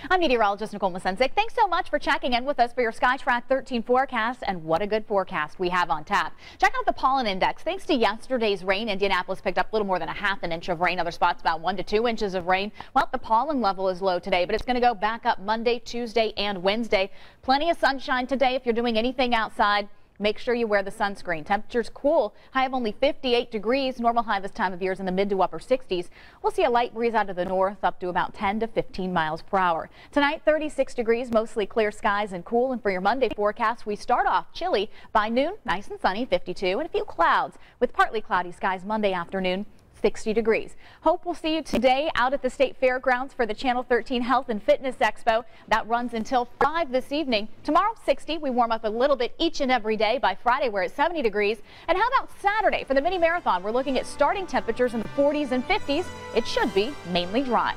I'm meteorologist Nicole Masenzik. Thanks so much for checking in with us for your SkyTrak 13 forecast, and what a good forecast we have on tap. Check out the pollen index. Thanks to yesterday's rain, Indianapolis picked up a little more than a half an inch of rain. Other spots about 1 to 2 inches of rain. Well, the pollen level is low today, but it's going to go back up Monday, Tuesday, and Wednesday. Plenty of sunshine today if you're doing anything outside. Make sure you wear the sunscreen. Temperatures cool. High of only 58 degrees. Normal high this time of year is in the mid to upper 60s. We'll see a light breeze out of the north up to about 10 to 15 miles per hour. Tonight, 36 degrees, mostly clear skies and cool. And for your Monday forecast, we start off chilly. By noon, nice and sunny, 52, and a few clouds with partly cloudy skies Monday afternoon. 60 degrees. Hope we'll see you today out at the State Fairgrounds for the Channel 13 Health and Fitness Expo. That runs until 5 this evening. Tomorrow, 60. We warm up a little bit each and every day. By Friday, we're at 70 degrees. And how about Saturday for the mini marathon? We're looking at starting temperatures in the 40s and 50s. It should be mainly dry.